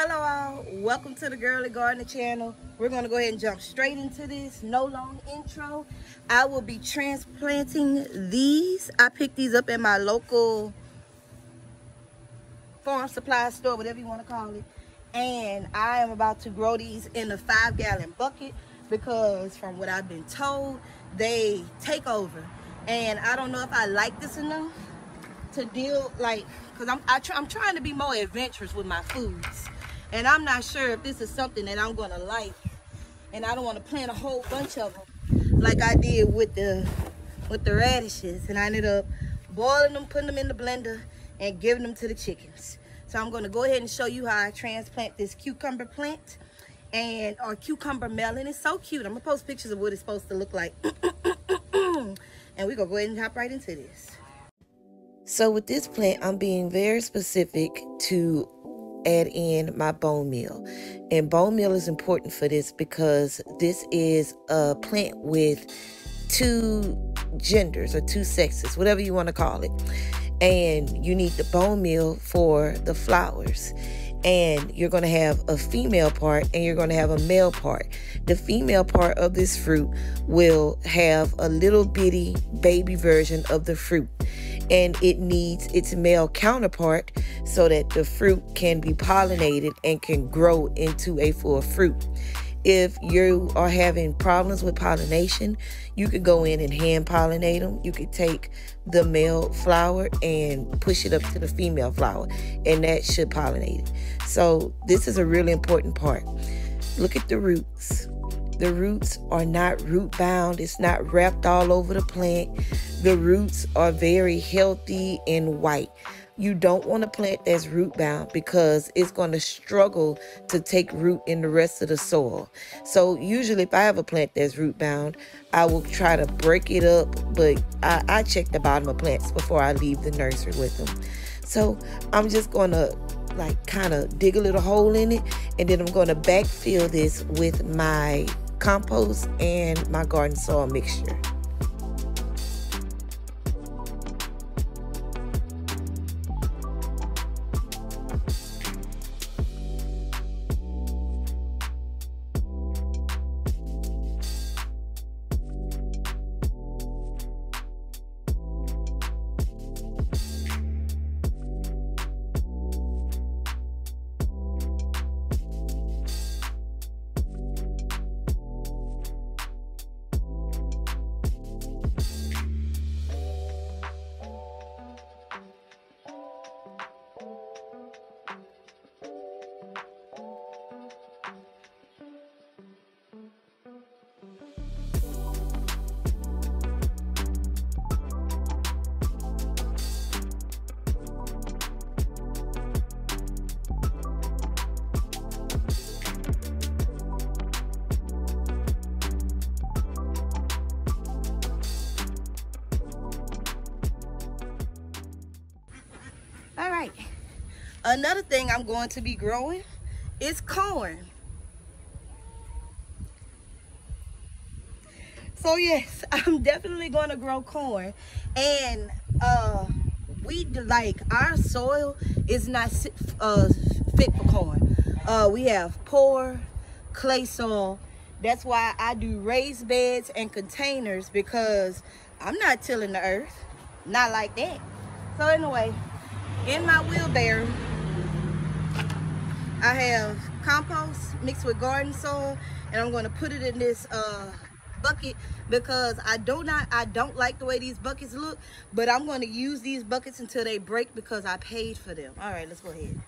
Hello all, welcome to the Girly Gardener channel. We're going to go ahead and jump straight into this, no long intro. I will be transplanting these. I picked these up at my local farm supply store, whatever you want to call it. And I am about to grow these in a 5-gallon bucket because from what I've been told, they take over. And I don't know if I like this enough to deal because I'm trying to be more adventurous with my foods. And I'm not sure if this is something that I'm going to like. And I don't want to plant a whole bunch of them like I did with the radishes. And I ended up boiling them, putting them in the blender, and giving them to the chickens. So I'm going to go ahead and show you how I transplant this cucumber plant or cucumber-melon. It's so cute. I'm going to post pictures of what it's supposed to look like. And we're going to go ahead and hop right into this. So with this plant, I'm being very specific to add in my bone meal. And bone meal is important for this because this is a plant with two genders or two sexes, whatever you want to call it. And you need the bone meal for the flowers. And you're going to have a female part and you're going to have a male part. The female part of this fruit will have a little bitty baby version of the fruit. And it needs its male counterpart so that the fruit can be pollinated and can grow into a full fruit. If you are having problems with pollination, you could go in and hand pollinate them. You could take the male flower and push it up to the female flower, and that should pollinate it. So this is a really important part. Look at the roots. The roots are not root bound. It's not wrapped all over the plant. The roots are very healthy and white. You don't want a plant that's root bound because it's going to struggle to take root in the rest of the soil. So usually if I have a plant that's root bound, I will try to break it up, but I check the bottom of plants before I leave the nursery with them. So I'm just going to kind of dig a little hole in it, and then I'm going to backfill this with my compost and my garden soil mixture. All right, another thing I'm going to be growing is corn. So yes, I'm definitely going to grow corn. And our soil is not fit for corn. We have poor clay soil. That's why I do raised beds and containers, because I'm not tilling the earth, not like that. So anyway, in my wheelbarrow, I have compost mixed with garden soil, and I'm going to put it in this bucket because I don't like the way these buckets look, but I'm going to use these buckets until they break because I paid for them. All right, let's go ahead.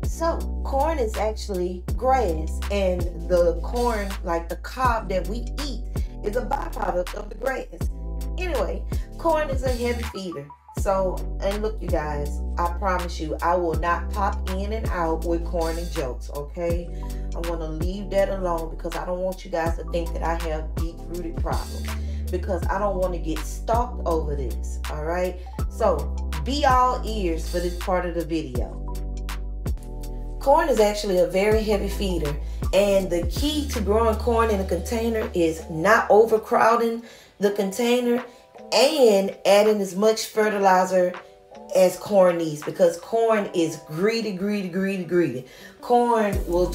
So corn is actually grass, and the corn, like the cob that we eat, is a byproduct of the grass. Anyway, corn is a heavy feeder. So, and look, you guys, I promise you, I will not pop in and out with corny jokes, okay? I want to leave that alone because I don't want you guys to think that I have deep-rooted problems, because I don't want to get stalked over this, all right? So, be all ears for this part of the video. Corn is actually a very heavy feeder, and the key to growing corn in a container is not overcrowding the container and adding as much fertilizer as corn needs, because corn is greedy. Corn will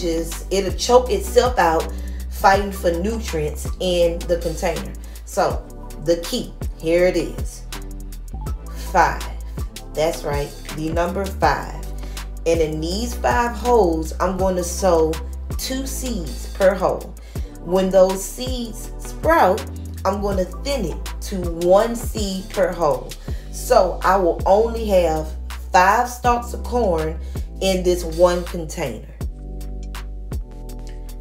it'll choke itself out fighting for nutrients in the container. So the key, here it is, 5. That's right, the number 5. And in these 5 holes, I'm going to sow 2 seeds per hole. When those seeds sprout, I'm going to thin it to 1 seed per hole. So I will only have 5 stalks of corn in this one container.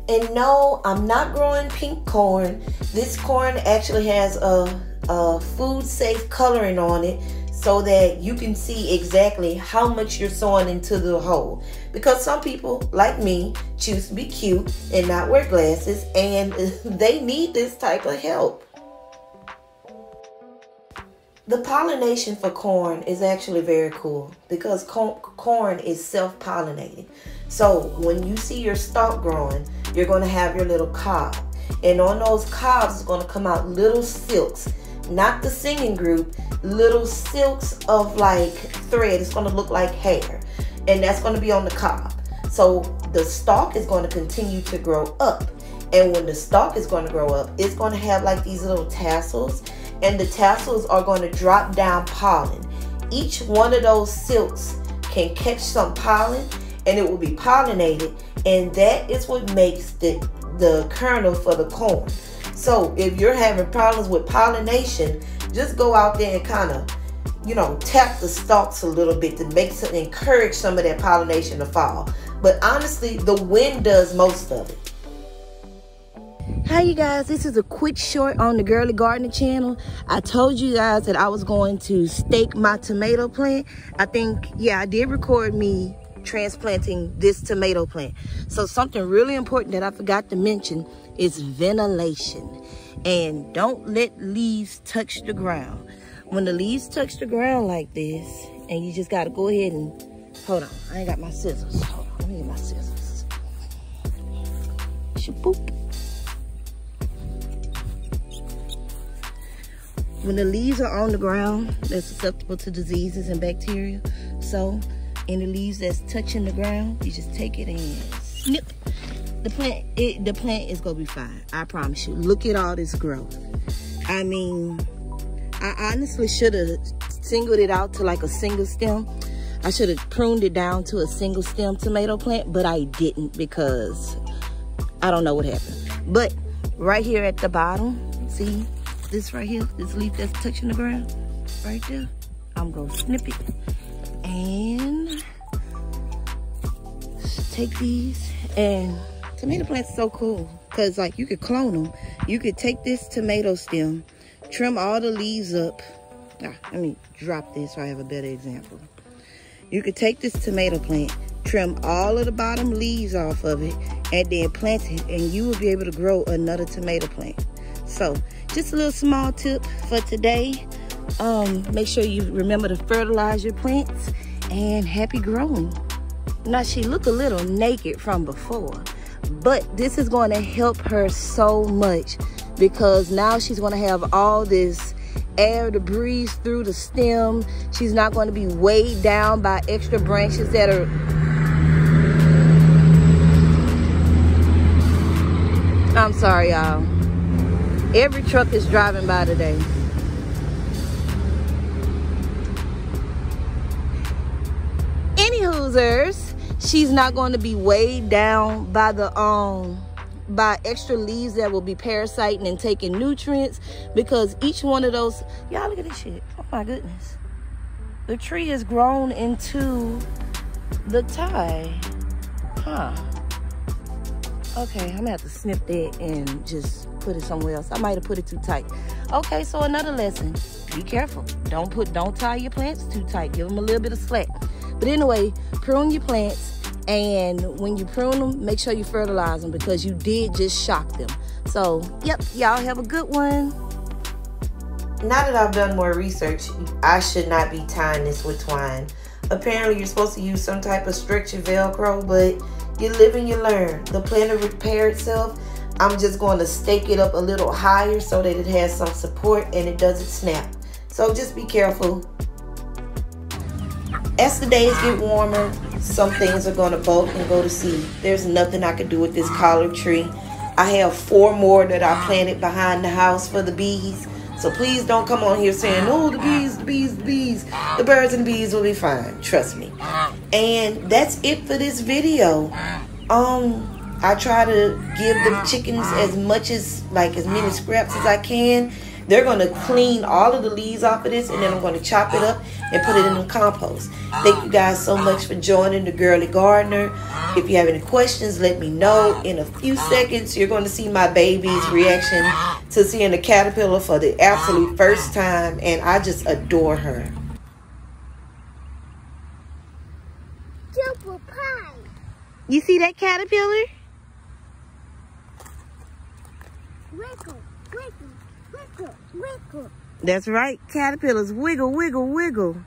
And no, I'm not growing pink corn. This corn actually has a food safe coloring on it, so that you can see exactly how much you're sowing into the hole. Because some people, like me, choose to be cute and not wear glasses, and they need this type of help. The pollination for corn is actually very cool, because corn is self-pollinating. So when you see your stalk growing, you're going to have your little cob. And on those cobs is going to come out little silks. Not the singing group, little silks of like thread. It's going to look like hair, and that's going to be on the cob. So the stalk is going to continue to grow up, and when the stalk is going to grow up, it's going to have like these little tassels, and the tassels are going to drop down pollen. Each one of those silks can catch some pollen, and it will be pollinated, and that is what makes the kernel for the corn. So if you're having problems with pollination, just go out there and kind of, you know, tap the stalks a little bit to encourage some of that pollination to fall. But honestly, the wind does most of it. Hi you guys, this is a quick short on the Girly Gardener channel. I told you guys that I was going to stake my tomato plant. I think, yeah, I did record me transplanting this tomato plant. So something really important that I forgot to mention is ventilation. And don't let leaves touch the ground. When the leaves touch the ground like this, and you just got to go ahead and, hold on, I ain't got my scissors. Hold on, let me get my scissors. Shaboop. When the leaves are on the ground, they're susceptible to diseases and bacteria. So any leaves that's touching the ground, you just take it and snip. The plant is gonna be fine, I promise you. Look at all this growth. I mean, I honestly should have singled it out to like a single stem. I should have pruned it down to a single stem tomato plant, but I didn't, because I don't know what happened. But right here at the bottom, see this right here, this leaf that's touching the ground right there, I'm gonna snip it and take these. And tomato plants are so cool, because like you could clone them. You could take this tomato stem, trim all the leaves up. Let me drop this so I have a better example. You could take this tomato plant, trim all of the bottom leaves off of it, and then plant it, and you will be able to grow another tomato plant. So just a little small tip for today. Make sure you remember to fertilize your plants, and happy growing. Now she looked a little naked from before, but this is going to help her so much, because now she's going to have all this air to breathe through the stem. She's not going to be weighed down by extra branches that are I'm sorry, y'all. Every truck is driving by today. Anywhoosers, she's not going to be weighed down by the by extra leaves that will be parasiting and taking nutrients, because each one of those, y'all look at this shit. Oh my goodness. The tree has grown into the tie. Huh. Okay, I'm gonna have to snip that and just put it somewhere else. I might have put it too tight. Okay, so another lesson. be careful. Don't tie your plants too tight. Give them a little bit of slack. But anyway, prune your plants, and when you prune them, make sure you fertilize them because you did just shock them. So, yep, y'all have a good one. Now that I've done more research, I should not be tying this with twine. Apparently, you're supposed to use some type of structured Velcro, but you live and you learn. The plant will repair itself. I'm just going to stake it up a little higher so that it has some support and it doesn't snap. So just be careful. As the days get warmer, some things are going to bolt and go to seed. There's nothing I can do with this collard tree. I have 4 more that I planted behind the house for the bees. So please don't come on here saying, oh, the bees, the bees, the bees. The birds and bees will be fine. Trust me. And that's it for this video. I try to give the chickens as many scraps as I can. They're going to clean all of the leaves off of this, and then I'm going to chop it up and put it in the compost. Thank you guys so much for joining the Girly Gardener. If you have any questions, let me know. In a few seconds, you're going to see my baby's reaction to seeing the caterpillar for the absolute first time, and I just adore her. You see that caterpillar? Wiggle, wiggle, wiggle, wiggle. That's right, caterpillars wiggle, wiggle, wiggle.